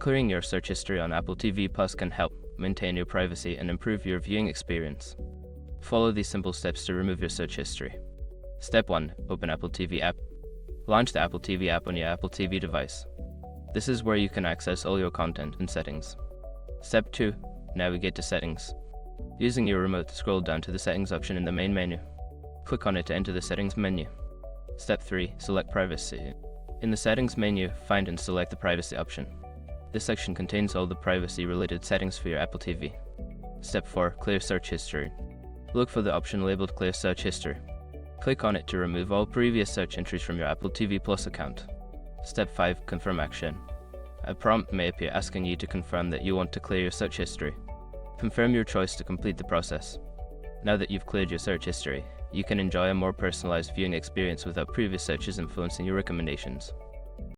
Clearing your search history on Apple TV Plus can help maintain your privacy and improve your viewing experience. Follow these simple steps to remove your search history. Step 1. Open Apple TV app. Launch the Apple TV app on your Apple TV device. This is where you can access all your content and settings. Step 2. Navigate to Settings. Using your remote, scroll down to the Settings option in the main menu. Click on it to enter the Settings menu. Step 3. Select Privacy. In the Settings menu, find and select the Privacy option. This section contains all the privacy-related settings for your Apple TV. Step 4. Clear Search History. Look for the option labeled Clear Search History. Click on it to remove all previous search entries from your Apple TV Plus account. Step 5. Confirm Action. A prompt may appear asking you to confirm that you want to clear your search history. Confirm your choice to complete the process. Now that you've cleared your search history, you can enjoy a more personalized viewing experience without previous searches influencing your recommendations.